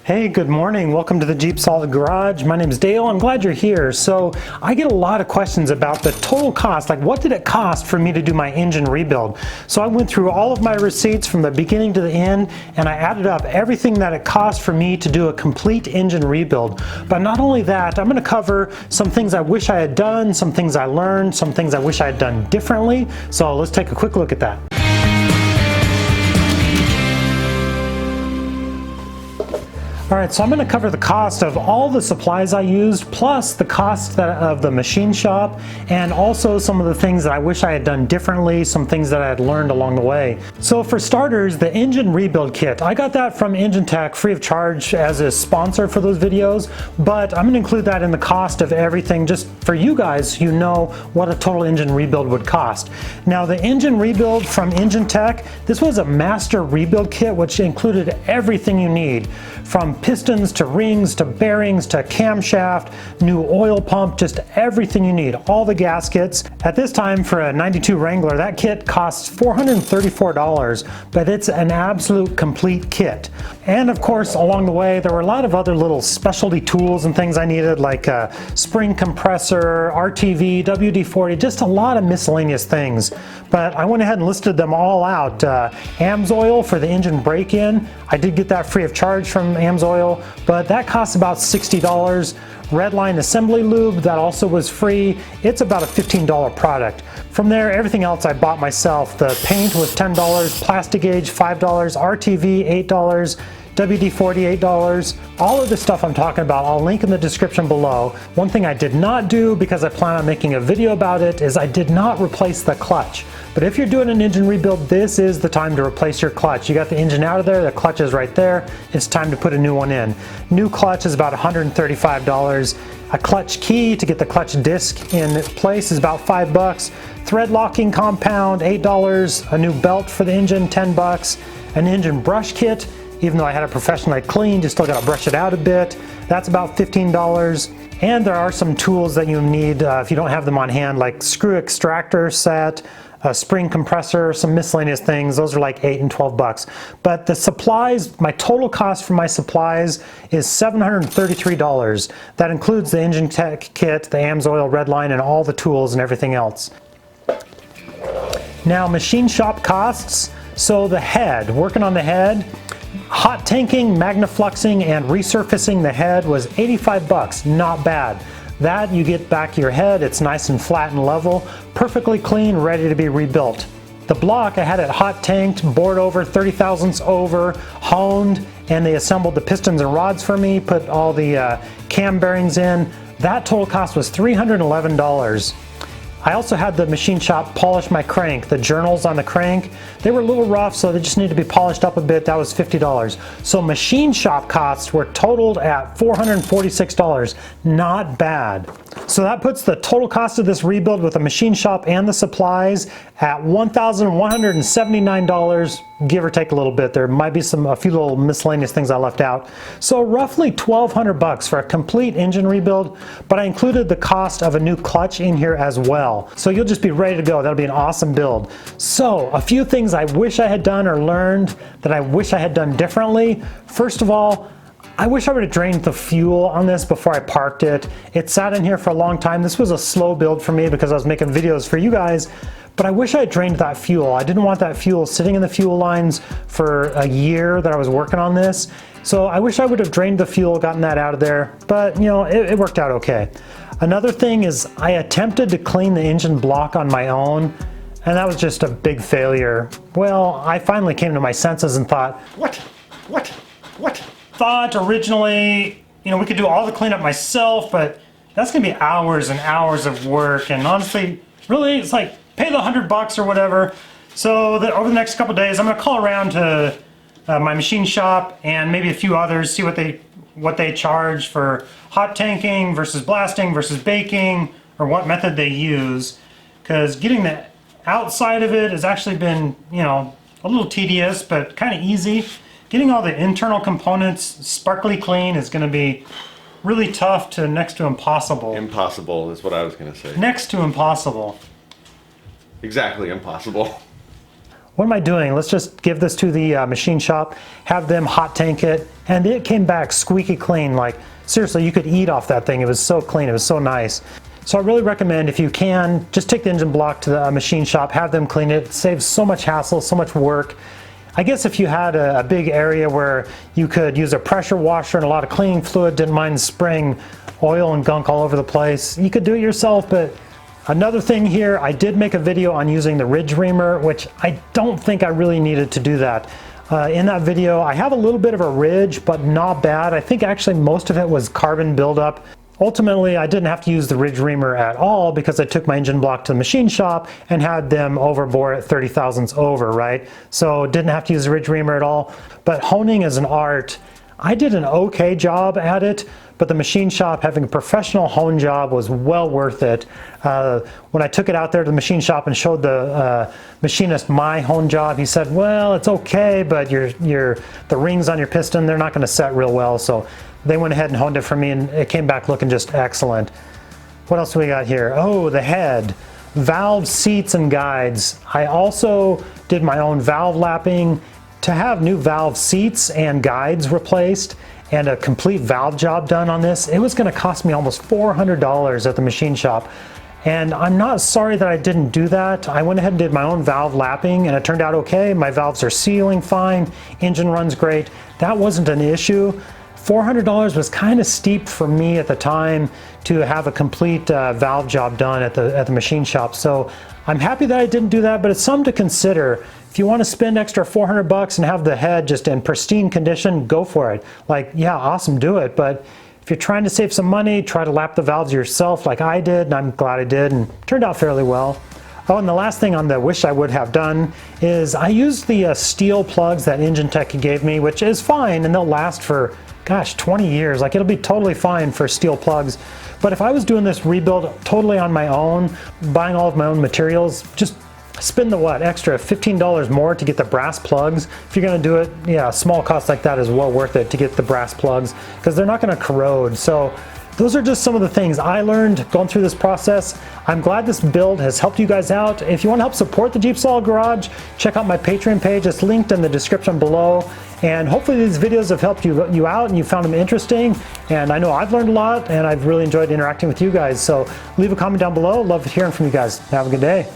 Hey, good morning. Welcome to the JeepSolid Garage. My name is Dale. I'm glad you're here. So I get a lot of questions about the total cost, like what did it cost for me to do my engine rebuild? So I went through all of my receipts from the beginning to the end, and I added up everything that it cost for me to do a complete engine rebuild. But not only that, I'm going to cover some things I wish I had done, some things I learned, some things I wish I had done differently. So let's take a quick look at that. Alright, so I'm going to cover the cost of all the supplies I used, plus the cost of the machine shop, and also some of the things that I wish I had done differently, some things that I had learned along the way. So for starters, the engine rebuild kit. I got that from Engine Tech free of charge as a sponsor for those videos, but I'm going to include that in the cost of everything just for you guys who know what a total engine rebuild would cost. Now the engine rebuild from Engine Tech, this was a master rebuild kit which included everything you need, from pistons to rings to bearings to camshaft, new oil pump, just everything you need, all the gaskets. At this time for a 92 Wrangler, that kit costs $434, but it's an absolute complete kit. And of course, along the way, there were a lot of other little specialty tools and things I needed, like a spring compressor, RTV, WD-40, just a lot of miscellaneous things. But I went ahead and listed them all out. AMSOIL for the engine break-in. I did get that free of charge from AMSOIL, but that costs about $60. Redline assembly lube, that also was free. It's about a $15 product. From there, everything else I bought myself. The paint was $10, plastic gauge $5, RTV $8, WD-40 $8. All of the stuff I'm talking about, I'll link in the description below. One thing I did not do, because I plan on making a video about it, is I did not replace the clutch. But if you're doing an engine rebuild, this is the time to replace your clutch. You got the engine out of there, the clutch is right there. It's time to put a new one in. New clutch is about $135. A clutch key to get the clutch disc in place is about $5. Thread locking compound, $8. A new belt for the engine, $10. An engine brush kit, even though I had it professionally cleaned, you still got to brush it out a bit. That's about $15. And there are some tools that you need if you don't have them on hand, like screw extractor set, a spring compressor, some miscellaneous things. Those are like $8 and $12. But the supplies, my total cost for my supplies is $733. That includes the Engine Tech kit, the AMSOIL Redline, and all the tools and everything else. Now machine shop costs. So the head, working on the head, hot tanking, magnafluxing, and resurfacing the head was $85, not bad. That you get back your head, it's nice and flat and level, perfectly clean, ready to be rebuilt. The block, I had it hot tanked, bored over, 30 thousandths over, honed, and they assembled the pistons and rods for me, put all the cam bearings in. That total cost was $311. I also had the machine shop polish my crank. The journals on the crank, they were a little rough, so they just need to be polished up a bit. That was $50. So machine shop costs were totaled at $446. Not bad. So that puts the total cost of this rebuild with the machine shop and the supplies at $1,179, give or take a little bit. There might be a few little miscellaneous things I left out. So roughly $1,200 for a complete engine rebuild, but I included the cost of a new clutch in here as well. So you'll just be ready to go. That'll be an awesome build. So a few things I wish I had done or learned that I wish I had done differently. First of all, I wish I would have drained the fuel on this before I parked it. It sat in here for a long time. This was a slow build for me because I was making videos for you guys, but I wish I had drained that fuel. I didn't want that fuel sitting in the fuel lines for a year that I was working on this. So I wish I would have drained the fuel, gotten that out of there, but you know, it worked out okay. Another thing is I attempted to clean the engine block on my own, and that was just a big failure. Well, I finally came to my senses and thought, what? Thought originally, you know, we could do all the cleanup myself, but that's gonna be hours and hours of work, and honestly, really, it's like, pay the $100 or whatever. So over the next couple days, I'm gonna call around to my machine shop and maybe a few others, see what they charge for hot tanking versus blasting versus baking, or what method they use, because getting the outside of it has actually been, you know, a little tedious, but kind of easy. Getting all the internal components sparkly clean is going to be really tough to next to impossible. Impossible is what I was going to say. Next to impossible. Exactly impossible. what am I doing? Let's just give this to the machine shop, have them hot tank it, and it came back squeaky clean. Like seriously, you could eat off that thing. It was so clean, it was so nice. So I really recommend, if you can, just take the engine block to the machine shop, have them clean it. It saves so much hassle, so much work. I guess if you had a big area where you could use a pressure washer and a lot of cleaning fluid, didn't mind spraying oil and gunk all over the place, you could do it yourself. But another thing here, I did make a video on using the ridge reamer, which I don't think I really needed to do that. In that video, I have a little bit of a ridge, but not bad. I think actually most of it was carbon buildup. Ultimately, I didn't have to use the ridge reamer at all because I took my engine block to the machine shop and had them overbore it 30 thousandths over, right? So didn't have to use the ridge reamer at all. But honing is an art. I did an okay job at it, but the machine shop, having a professional hone job, was well worth it. When I took it out there to the machine shop and showed the machinist my hone job, he said, well, it's okay, but the rings on your piston, they're not going to set real well. So they went ahead and honed it for me, and it came back looking just excellent. What else do we got here? Oh, the head. Valve seats and guides. I also did my own valve lapping. To have new valve seats and guides replaced and a complete valve job done on this, it was going to cost me almost $400 at the machine shop. And I'm not sorry that I didn't do that. I went ahead and did my own valve lapping, and it turned out okay. My valves are sealing fine, engine runs great. That wasn't an issue. $400 was kind of steep for me at the time to have a complete valve job done at the machine shop. So I'm happy that I didn't do that, but it's something to consider. If you want to spend extra $400 and have the head just in pristine condition, go for it. Like, yeah, awesome, do it. But if you're trying to save some money, try to lap the valves yourself like I did, and I'm glad I did, and it turned out fairly well. Oh, and the last thing on the wish I would have done is I used the steel plugs that Engine Tech gave me, which is fine, and they'll last for, gosh, 20 years. Like, it'll be totally fine for steel plugs. But if I was doing this rebuild totally on my own, buying all of my own materials, just spend the extra $15 more to get the brass plugs. If you're going to do it, yeah, a small cost like that is well worth it to get the brass plugs because they're not going to corrode. So those are just some of the things I learned going through this process. I'm glad this build has helped you guys out. If you want to help support the JeepSolid Garage, check out my Patreon page. It's linked in the description below. And hopefully these videos have helped you out and you found them interesting. And I know I've learned a lot, and I've really enjoyed interacting with you guys. So leave a comment down below. Love hearing from you guys. Have a good day.